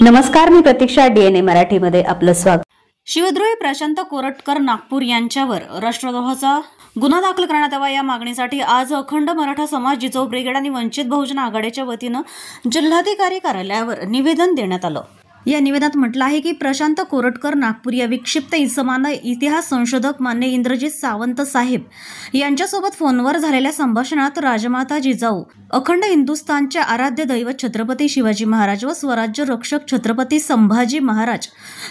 नमस्कार, मी प्रतीक्षा. DNA मराठीमध्ये आपलं स्वागत. शिवद्रोही प्रशांत कोरटकर नागपूर यांच्यावर राष्ट्रद्रोहाचा गुन्हा दाखल करण्यात यावा या मागणीसाठी आज अखंड मराठा समाज, जिजाऊ ब्रिगेड आणि वंचित बहुजन आघाडीच्या वतीनं जिल्हाधिकारी कार्यालयावर निवेदन देण्यात आलं. या निवेदनात म्हटलं आहे की प्रशांत कोरटकर नागपूर या विक्षिप्त इसमानं इतिहास संशोधक मान्य इंद्रजित सावंत साहेब यांच्यासोबत फोनवर झालेल्या संभाषणात राजमाता जिजाऊ, अखंड हिंदुस्थानचे आराध्य दैवत छत्रपती शिवाजी महाराज व स्वराज्य रक्षक छत्रपती संभाजी महाराज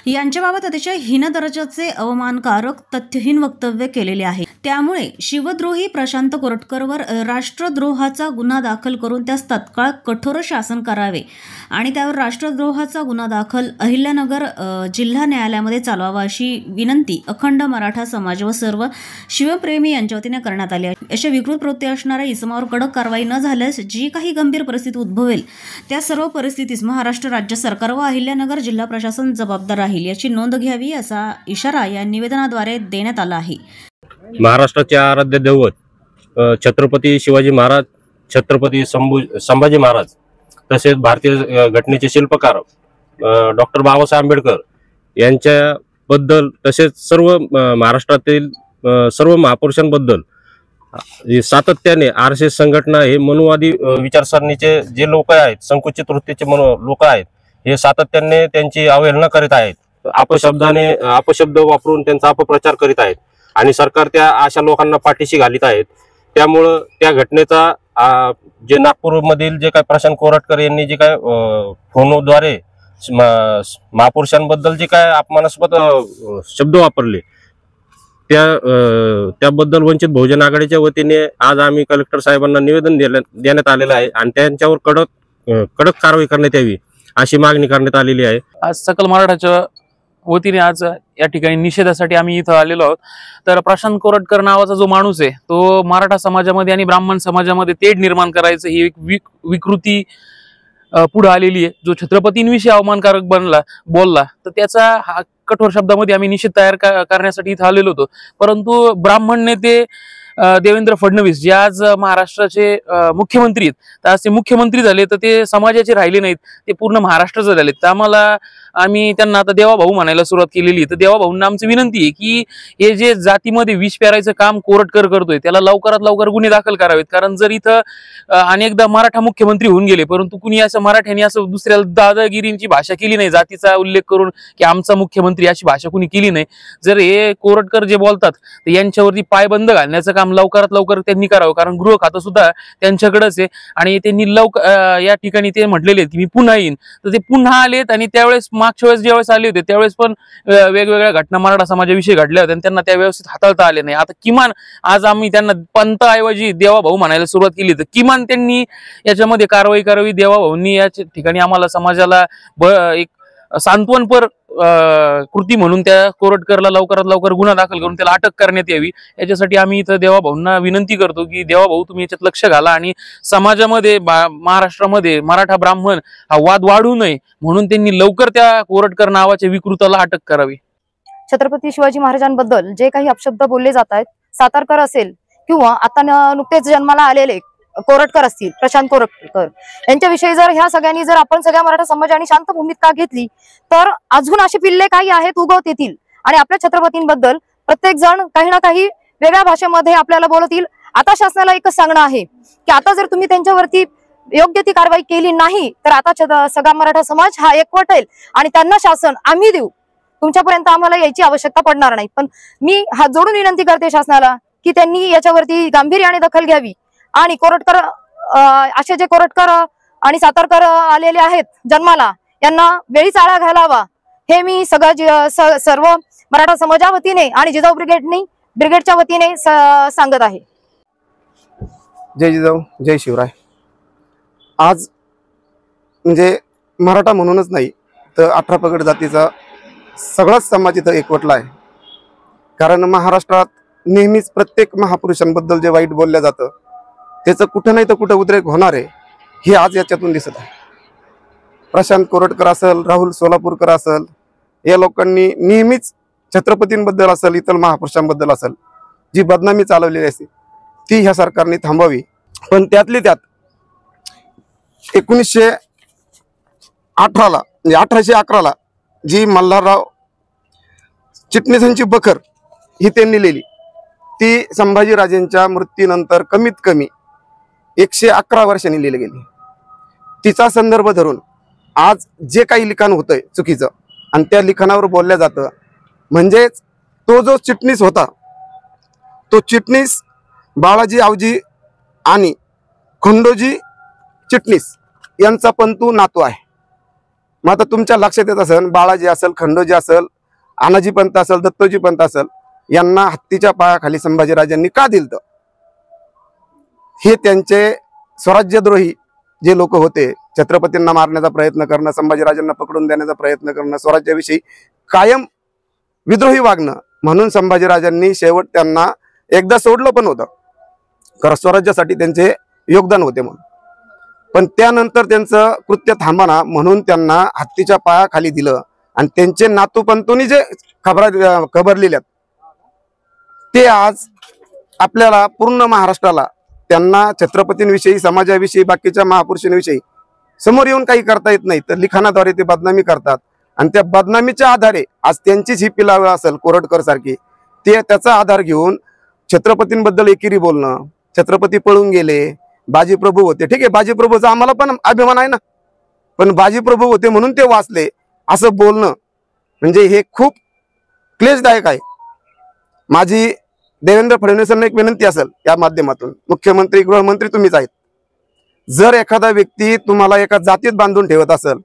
यांच्याबाबत अतिशय हीन दर्जाचे अवमानकारक तथ्यहीन वक्तव्य केलेले आहे. त्यामुळे शिवद्रोही प्रशांत कोरटकरवर राष्ट्रद्रोहाचा गुन्हा दाखल करून त्यास तत्काळ कठोर शासन करावे आणि त्यावर राष्ट्रद्रोहाचा गुन्हा दाखल अहिल्यानगर जिल्हा न्यायालयामध्ये चालवावा अशी विनंती अखंड मराठा समाज व सर्व शिवप्रेमी यांच्या वतीने करण्यात आली आहे. अशा विकृत प्रवृत्ती असणाऱ्या इसमावर कडक कारवाई न झाल्यास जी काही गंभीर परिस्थिती उद्भवेल त्या सर्व परिस्थितीस महाराष्ट्र राज्य सरकार व अहिल्यानगर जिल्हा प्रशासन जबाबदार राहील याची नोंद घ्यावी असा इशारा या निवेदनाद्वारे देण्यात आला आहे. महाराष्ट्राचे आराध्य दैवत छत्रपती शिवाजी महाराज, छत्रपती संभाजी महाराज तसेच भारतीय घटनेचे शिल्पकार डॉक्टर बाबासाहेब आंबेडकर यांच्याबद्दल तसेच सर्व महाराष्ट्रातील सर्व महापुरुषांबद्दल सातत्याने RSS संघटना हे मनुवादी विचारसरणीचे जे लोक आहेत, संकुचित वृत्तीचे लोक आहेत, हे सातत्याने त्यांची अवहेलना करीत आहेत. अपशब्द वापरून त्यांचा अपप्रचार करीत आहेत आणि सरकार त्या अशा लोकांना पाठीशी घालीत आहेत. त्यामुळं त्या घटनेचा जे नागपूरमधील जे काय प्रशांत कोरटकर यांनी जे काय फोनद्वारे महापुरुषांबद्दल जे काय अपमानास्पद शब्द वापरले त्याबद्दल वंचित बहुजन आघाडीच्या वतीने आज आम्ही कलेक्टर साहेबांना निवेदन देण्यात आलेलं आहे आणि त्यांच्यावर कडक कारवाई करण्यात यावी अशी मागणी करण्यात आलेली आहे. आज सकल मराठाच्या वतीने आज या ठिकाणी निषेधासाठी आम्ही इथं आलेलो आहोत. तर प्रशांत कोरटकर नावाचा जो माणूस आहे तो मराठा समाजामध्ये आणि ब्राह्मण समाजामध्ये तेढ निर्माण करायचं ही एक विकृती पुढे आलेली आहे. जो छत्रपतींविषयी अवमानकारक बोलला तर त्याचा हा कठोर शब्दामध्ये आम्ही निषेध तयार करण्यासाठी इथं आलेलो होतो. परंतु ब्राह्मण नेते देवेंद्र फडणवीस जे आज महाराष्ट्राचे मुख्यमंत्री आहेत, तर आज ते मुख्यमंत्री झाले तर ते समाजाचे राहिले नाहीत, ते पूर्ण महाराष्ट्राचे झाले. तर आम्ही त्यांना आता देवाभाऊ म्हणायला सुरुवात केलेली. तर देवाभाऊंना आमची विनंती आहे की हे जे जातीमध्ये विष पेरायचं काम कोरटकर करतोय त्याला लवकरात लवकर गुन्हे दाखल करावेत. कारण जर इथं अनेकदा मराठा मुख्यमंत्री होऊन गेले परंतु कुणी असं मराठ्याने असं दुसऱ्या दादागिरींची भाषा केली नाही, जातीचा उल्लेख करून की आमचा मुख्यमंत्री अशी भाषा कुणी केली नाही. जर हे कोरटकर जे बोलतात तर यांच्यावरती पायबंद घालण्याचं काम लवकरात लवकर त्यांनी करावं. कारण गृह खातं सुद्धा त्यांच्याकडेच आहे आणि त्यांनी या ठिकाणी ते म्हटलेले की मी पुन्हा येईन. तर ते पुन्हा आलेत आणि त्यावेळेस मागच्या वेळेस ज्यावेळेस आले होते त्यावेळेस पण वेगवेगळ्या घटना मराठा समाजाविषयी घडल्या होत्या आणि त्यांना त्या व्यवस्थित हाताळता आले नाही. आता किमान आज आम्ही त्यांना पंतऐवजी देवाभाऊ म्हणायला सुरुवात केली तर किमान त्यांनी याच्यामध्ये कारवाई करावी. देवाभाऊंनी या ठिकाणी आम्हाला समाजाला एक सांत्वनपर कृती म्हणून त्या कोरटकरला लवकरात लवकर गुन्हा दाखल करून त्याला अटक करण्यात यावी. याच्यासाठी आम्ही इथं देवाभाऊंना विनंती करतो की देवाभाऊ तुम्ही याच्यात लक्ष घाला आणि समाजामध्ये महाराष्ट्रामध्ये मराठा ब्राह्मण हा वाद वाढू नये म्हणून त्यांनी लवकर त्या कोरटकर नावाच्या विकृताला अटक करावी. छत्रपती शिवाजी महाराजांबद्दल जे काही अपशब्द बोलले जात आहेत, सातारकर असेल किंवा आता नुकतेच जन्माला आलेले कोरटकर असतील, प्रशांत कोरटकर यांच्याविषयी जर ह्या सगळ्यांनी जर आपण सगळ्या मराठा समाजाने शांत भूमिका घेतली तर अजून असे पिल्ले काही आहेत उगवत येतील आणि आपल्या छत्रपतींबद्दल प्रत्येक जण काही ना काही वेगळ्या भाषेमध्ये आपल्याला बोलतील. आता शासनाला एकच सांगणं आहे की आता जर तुम्ही त्यांच्यावरती योग्य ती कारवाई केली नाही तर आता सगळा मराठा समाज हा एकवटेल आणि त्यांना शासन आम्ही देऊ, तुमच्यापर्यंत आम्हाला यायची आवश्यकता पडणार नाही. पण मी हात जोडून विनंती करते शासनाला की त्यांनी याच्यावरती गांभीर्याने दखल घ्यावी आणि कोरटकर असे जे कोरटकर आणि सातारकर आलेले आहेत जन्माला यांना वेळीच आळा घालावा हे मी सर्व मराठा समाजा वतीने आणि जिजाऊ ब्रिगेडच्या वतीने सांगत आहे. जय जिजाऊ, जय शिवराय. आज म्हणजे मराठा म्हणूनच नाही तर 18 पगड जातीचा सगळाच समाज इथं एकवटला आहे. कारण महाराष्ट्रात नेहमीच प्रत्येक महापुरुषांबद्दल जे वाईट बोललं जातं त्याचं कुठं नाही तर कुठं उद्रेक होणार आहे हे आज याच्यातून दिसत आहे. प्रशांत कोरटकर असेल, राहुल सोलापूरकर असेल, या लोकांनी नेहमीच छत्रपतींबद्दल असेल, इतर महापुरुषांबद्दल असेल जी बदनामी चालवलेली असते ती ह्या सरकारने थांबवावी. पण त्यातली त्यात 1918ला म्हणजे 1811ला जी मल्हारराव चिटणीसांची बखर ही त्यांनी लिहिली, ती संभाजीराजेंच्या मृत्यूनंतर कमीत कमी 111 वर्षांनी लिहिली गेली. तिचा संदर्भ धरून आज जे काही लिखाण होतंय चुकीचं आणि त्या लिखाणावर बोलल्या जातं, म्हणजेच तो जो चिटणीस होता तो चिटणीस बाळाजी आवजी आणि खंडोजी चिटणीस यांचा पंतू नातू आहे. मग आता तुमच्या लक्षात येत असेल, बाळाजी असेल, खंडोजी असेल, आनाजी पंत असेल, दत्तोजी पंत असेल, यांना हत्तीच्या पायाखाली संभाजीराजांनी का दिलं? हे त्यांचे स्वराज्यद्रोही जे लोक होते, छत्रपतींना मारण्याचा प्रयत्न करणं, संभाजीराजांना पकडून देण्याचा प्रयत्न करणं, स्वराज्याविषयी कायम विद्रोही वागणं, म्हणून संभाजीराजांनी शेवट त्यांना एकदा सोडलं पण होतं, कारण स्वराज्यासाठी त्यांचे योगदान होते म्हणून. पण त्यानंतर त्यांचं कृत्य थांबाना म्हणून त्यांना हत्तीच्या पायाखाली दिलं आणि त्यांचे नातू पंतूंनी जे खबर लिहिल्यात ते आज आपल्याला पूर्ण महाराष्ट्राला त्यांना छत्रपतींविषयी, समाजाविषयी, बाकीच्या महापुरुषांविषयी समोर येऊन काही करता येत नाही, तर लिखाणाद्वारे ते बदनामी करतात. आणि त्या बदनामीच्या आधारे आज त्यांचीच ही पिलावळ असेल कोरटकर सारखी, ते त्याचा आधार घेऊन छत्रपतींबद्दल एकेरी बोलणं, छत्रपती पळून गेले, बाजीप्रभू होते, ठीक आहे, बाजीप्रभूचा आम्हाला पण अभिमान आहे ना, पण बाजीप्रभू होते म्हणून ते वाचले असं बोलणं म्हणजे हे खूप क्लेशदायक आहे. माझी देवेंद्र फडणवीसांना एक विनंती असेल या माध्यमातून, मुख्यमंत्री, गृहमंत्री तुम्हीच आहेत, जर एखादा व्यक्ती तुम्हाला एका जातीत बांधून ठेवत असेल,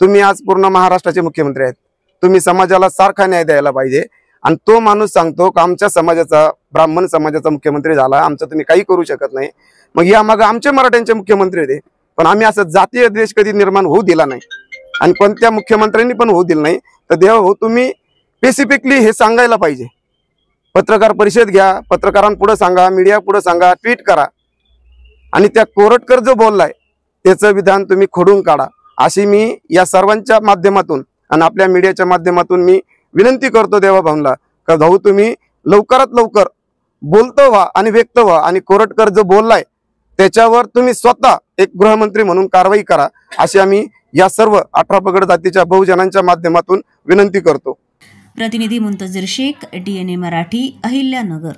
तुम्ही आज पूर्ण महाराष्ट्राचे मुख्यमंत्री आहेत, तुम्ही समाजाला सारखा न्याय द्यायला पाहिजे. आणि तो माणूस सांगतो की आमच्या समाजाचा, ब्राह्मण समाजाचा मुख्यमंत्री झाला, आमचं तुम्ही काही करू शकत नाही, मग या मग आमचे मराठ्यांचे मुख्यमंत्री होते, पण आम्ही असं जातीय द्वेष कधी निर्माण होऊ दिला नाही आणि कोणत्या मुख्यमंत्र्यांनी पण होऊ दिलं नाही. तर देवा हो, तुम्ही स्पेसिफिकली हे सांगायला पाहिजे. पत्रकार परिषद घ्या, पत्रकारांपुढे सांगा, मीडिया पुढे सांगा, ट्विट करा आणि त्या कोरटकर जो बोललाय त्याचं विधान तुम्ही खोडून काढा, अशी मी या सर्वांच्या माध्यमातून आणि आपल्या मीडियाच्या माध्यमातून मी विनंती करतो देवाभाऊंना का भाऊ तुम्ही लवकरात लवकर बोलतो व्हा आणि व्यक्त व्हा आणि कोरटकर जो बोललाय त्याच्यावर तुम्ही स्वतः एक गृहमंत्री म्हणून कारवाई करा, अशी आम्ही या सर्व 18 पगड जातीच्या बहुजनांच्या माध्यमातून विनंती करतो. प्रतिनिधी मुंतजीर शेख, DNA मराठी, अहिल्यानगर.